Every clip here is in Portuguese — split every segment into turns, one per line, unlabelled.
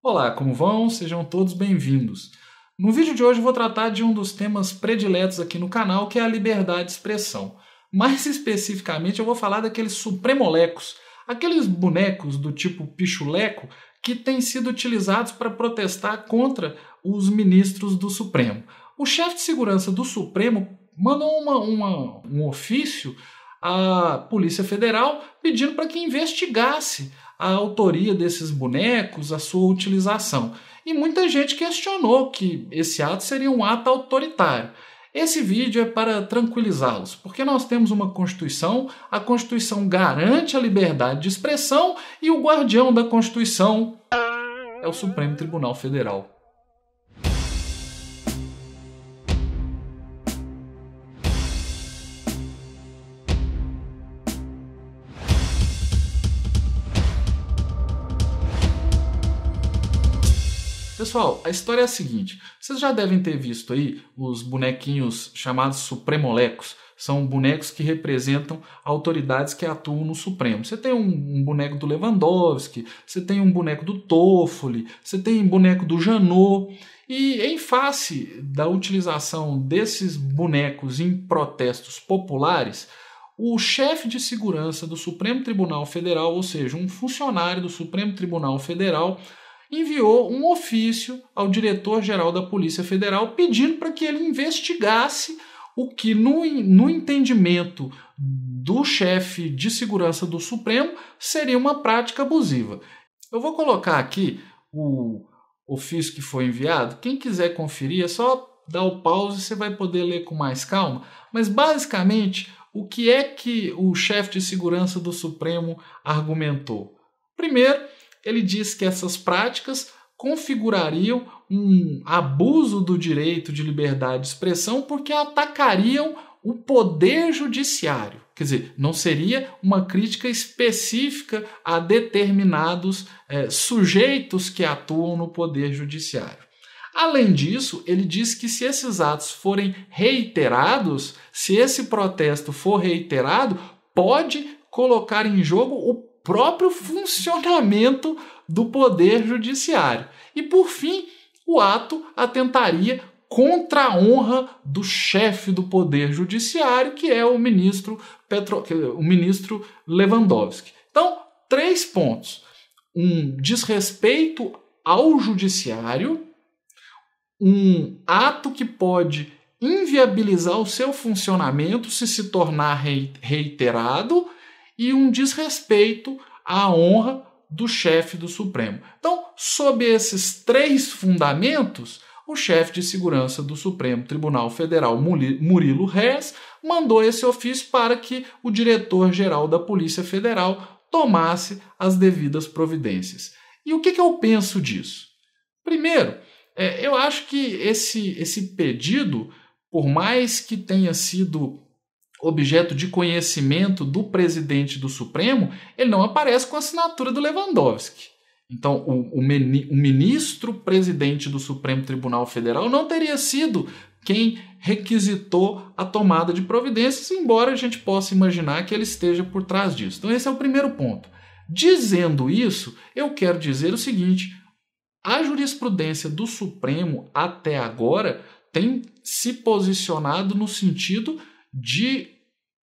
Olá, como vão? Sejam todos bem-vindos. No vídeo de hoje eu vou tratar de um dos temas prediletos aqui no canal, que é a liberdade de expressão. Mais especificamente eu vou falar daqueles supremolecos, aqueles bonecos do tipo pichuleco que têm sido utilizados para protestar contra os ministros do Supremo. O chefe de segurança do Supremo mandou um ofício à Polícia Federal pedindo para que investigasse a autoria desses bonecos, a sua utilização. E muita gente questionou que esse ato seria um ato autoritário. Esse vídeo é para tranquilizá-los, porque nós temos uma Constituição, a Constituição garante a liberdade de expressão e o guardião da Constituição é o Supremo Tribunal Federal. Pessoal, a história é a seguinte, vocês já devem ter visto aí os bonequinhos chamados supremolecos, são bonecos que representam autoridades que atuam no Supremo. Você tem um boneco do Lewandowski, você tem um boneco do Toffoli, você tem um boneco do Janot, e em face da utilização desses bonecos em protestos populares, o chefe de segurança do Supremo Tribunal Federal, ou seja, um funcionário do Supremo Tribunal Federal, enviou um ofício ao diretor-geral da Polícia Federal pedindo para que ele investigasse o que, no entendimento do chefe de segurança do Supremo, seria uma prática abusiva. Eu vou colocar aqui o ofício que foi enviado. Quem quiser conferir, é só dar o pause e você vai poder ler com mais calma. Mas, basicamente, o que é que o chefe de segurança do Supremo argumentou? Primeiro, ele diz que essas práticas configurariam um abuso do direito de liberdade de expressão porque atacariam o poder judiciário. Quer dizer, não seria uma crítica específica a determinados sujeitos que atuam no poder judiciário. Além disso, ele diz que se esses atos forem reiterados, se esse protesto for reiterado, pode colocar em jogo o próprio funcionamento do poder judiciário. E, por fim, o ato atentaria contra a honra do chefe do poder judiciário, que é o ministro Lewandowski. Então, 3 pontos. Um desrespeito ao judiciário, um ato que pode inviabilizar o seu funcionamento se tornar reiterado, e um desrespeito à honra do chefe do Supremo. Então, sob esses 3 fundamentos, o chefe de segurança do Supremo Tribunal Federal, Murilo Rez, mandou esse ofício para que o diretor-geral da Polícia Federal tomasse as devidas providências. E o que eu penso disso? Primeiro, eu acho que esse pedido, por mais que tenha sido objeto de conhecimento do presidente do Supremo, ele não aparece com a assinatura do Lewandowski. Então, o ministro-presidente do Supremo Tribunal Federal não teria sido quem requisitou a tomada de providências, embora a gente possa imaginar que ele esteja por trás disso. Então, esse é o primeiro ponto. Dizendo isso, eu quero dizer o seguinte: a jurisprudência do Supremo até agora tem se posicionado no sentido de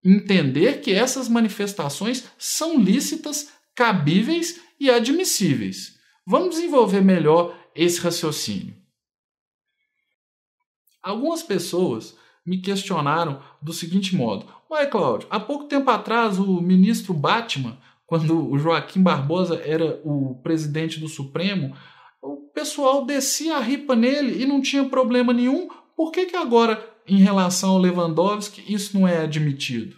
entender que essas manifestações são lícitas, cabíveis e admissíveis. Vamos desenvolver melhor esse raciocínio. Algumas pessoas me questionaram do seguinte modo: ué, Cláudio, há pouco tempo atrás o ministro Batman, quando o Joaquim Barbosa era o presidente do Supremo, o pessoal descia a ripa nele e não tinha problema nenhum. Por que agora, em relação ao Lewandowski, isso não é admitido?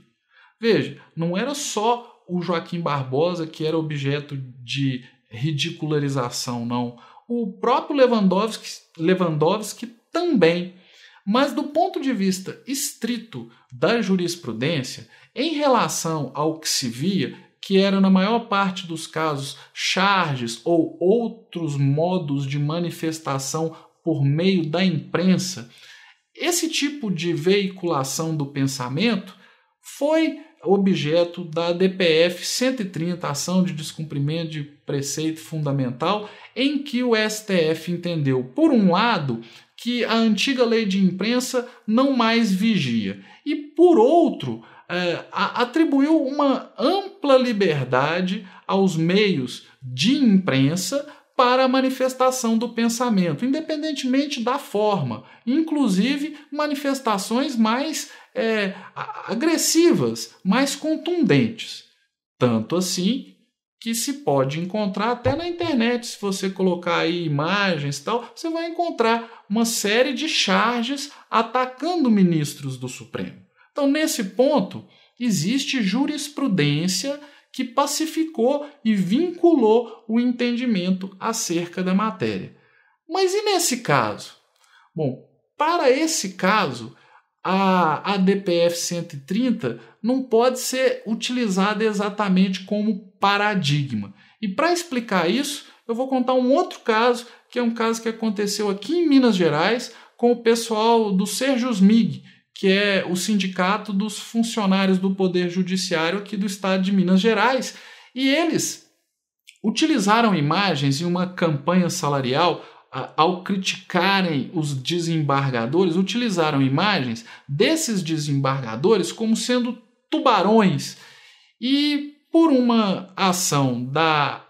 Veja, não era só o Joaquim Barbosa que era objeto de ridicularização, não. O próprio Lewandowski também. Mas do ponto de vista estrito da jurisprudência, em relação ao que se via, que era na maior parte dos casos charges ou outros modos de manifestação por meio da imprensa, esse tipo de veiculação do pensamento foi objeto da DPF 130, Ação de Descumprimento de Preceito Fundamental, em que o STF entendeu, por um lado, que a antiga lei de imprensa não mais vigia, e por outro, atribuiu uma ampla liberdade aos meios de imprensa para a manifestação do pensamento, independentemente da forma, inclusive manifestações mais agressivas, mais contundentes. Tanto assim que se pode encontrar até na internet, se você colocar aí imagens e tal, você vai encontrar uma série de charges atacando ministros do Supremo. Então, nesse ponto, existe jurisprudência que pacificou e vinculou o entendimento acerca da matéria. Mas e nesse caso? Bom, para esse caso, a DPF 130 não pode ser utilizada exatamente como paradigma. E para explicar isso, eu vou contar um outro caso, que é um caso que aconteceu aqui em Minas Gerais com o pessoal do Serjusmig, que é o sindicato dos funcionários do Poder Judiciário aqui do estado de Minas Gerais. E eles utilizaram imagens em uma campanha salarial, ao criticarem os desembargadores, utilizaram imagens desses desembargadores como sendo tubarões. E por uma ação da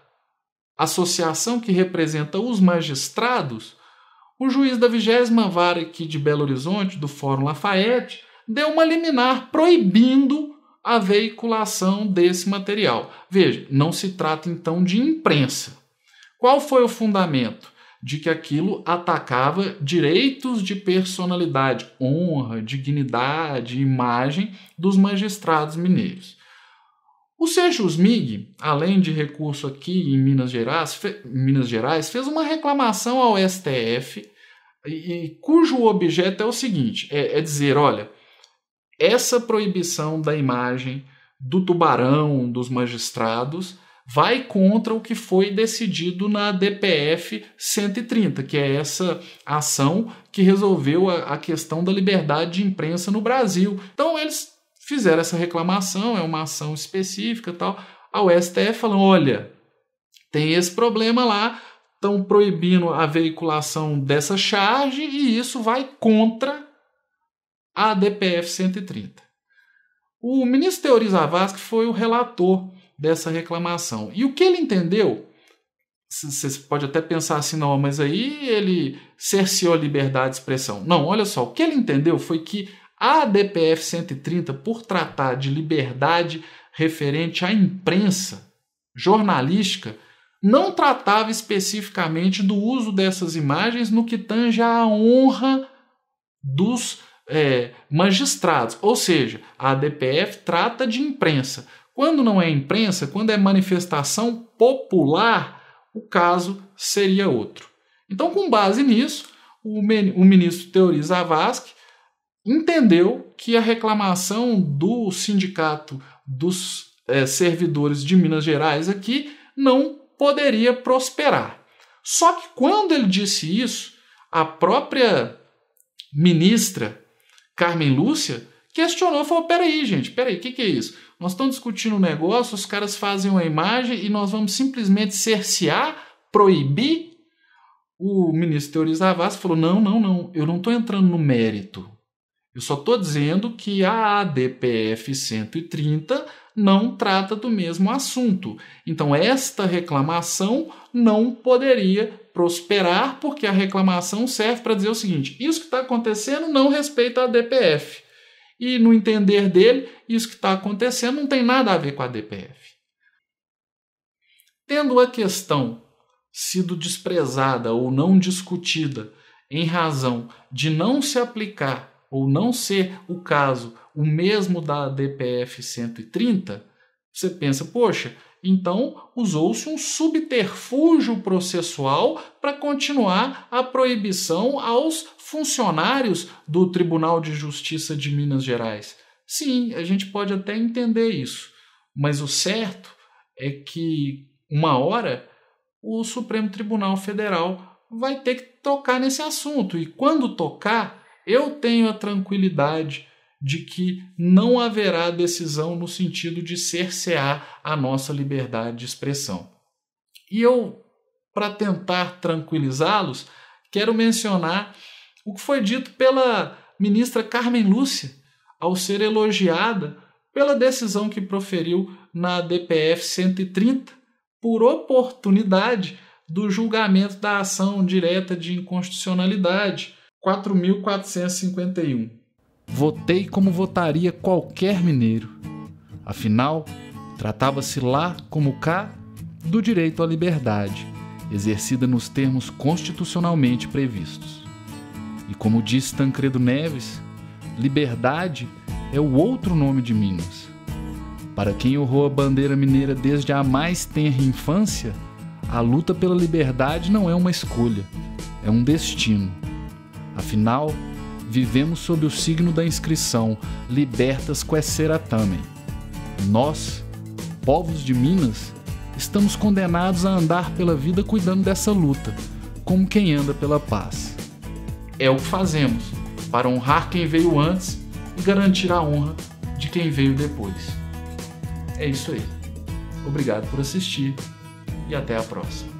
associação que representa os magistrados, o juiz da 20ª Vara aqui de Belo Horizonte, do Fórum Lafayette, deu uma liminar proibindo a veiculação desse material. Veja, não se trata então de imprensa. Qual foi o fundamento? De que aquilo atacava direitos de personalidade, honra, dignidade, imagem dos magistrados mineiros. O Serjusmig, além de recurso aqui em Minas Gerais, fez uma reclamação ao STF, cujo objeto é o seguinte, é dizer, olha, essa proibição da imagem do tubarão dos magistrados vai contra o que foi decidido na DPF 130, que é essa ação que resolveu a questão da liberdade de imprensa no Brasil. Então eles fizeram essa reclamação, é uma ação específica, tal, ao STF falando, olha, tem esse problema lá, estão proibindo a veiculação dessa charge e isso vai contra a DPF 130. O ministro Teori Zavascki foi o relator dessa reclamação. E o que ele entendeu, você pode até pensar assim, não, mas aí ele cerceou a liberdade de expressão. Não, olha só, o que ele entendeu foi que a DPF 130, por tratar de liberdade referente à imprensa jornalística, não tratava especificamente do uso dessas imagens no que tange à honra dos magistrados. Ou seja, a DPF trata de imprensa. Quando não é imprensa, quando é manifestação popular, o caso seria outro. Então, com base nisso, o ministro Teori Zavascki entendeu que a reclamação do sindicato dos servidores de Minas Gerais aqui não poderia prosperar. Só que quando ele disse isso, a própria ministra Carmen Lúcia questionou, falou, peraí, gente, o que é isso? Nós estamos discutindo um negócio, os caras fazem uma imagem e nós vamos simplesmente cercear, proibir? O ministro Teori Zavascki falou, não, eu não estou entrando no mérito. Eu só estou dizendo que a DPF 130 não trata do mesmo assunto. Então, esta reclamação não poderia prosperar, porque a reclamação serve para dizer o seguinte, isso que está acontecendo não respeita a DPF. E, no entender dele, isso que está acontecendo não tem nada a ver com a DPF. Tendo a questão sido desprezada ou não discutida em razão de não se aplicar ou não ser o caso o mesmo da DPF 130, você pensa, poxa, então usou-se um subterfúgio processual para continuar a proibição aos funcionários do Tribunal de Justiça de Minas Gerais. Sim, a gente pode até entender isso, mas o certo é que uma hora o Supremo Tribunal Federal vai ter que tocar nesse assunto, e quando tocar, eu tenho a tranquilidade de que não haverá decisão no sentido de cercear a nossa liberdade de expressão. E eu, para tentar tranquilizá-los, quero mencionar o que foi dito pela ministra Carmen Lúcia ao ser elogiada pela decisão que proferiu na DPF 130 por oportunidade do julgamento da ação direta de inconstitucionalidade 4.451. Votei como votaria qualquer mineiro. Afinal, tratava-se lá, como cá, do direito à liberdade, exercida nos termos constitucionalmente previstos. E como disse Tancredo Neves, liberdade é o outro nome de Minas. Para quem honrou a bandeira mineira desde a mais tenra infância, a luta pela liberdade não é uma escolha, é um destino. Afinal, vivemos sob o signo da inscrição Libertas Quaesera Tamen. Nós, povos de Minas, estamos condenados a andar pela vida cuidando dessa luta, como quem anda pela paz. É o que fazemos, para honrar quem veio antes e garantir a honra de quem veio depois. É isso aí. Obrigado por assistir e até a próxima.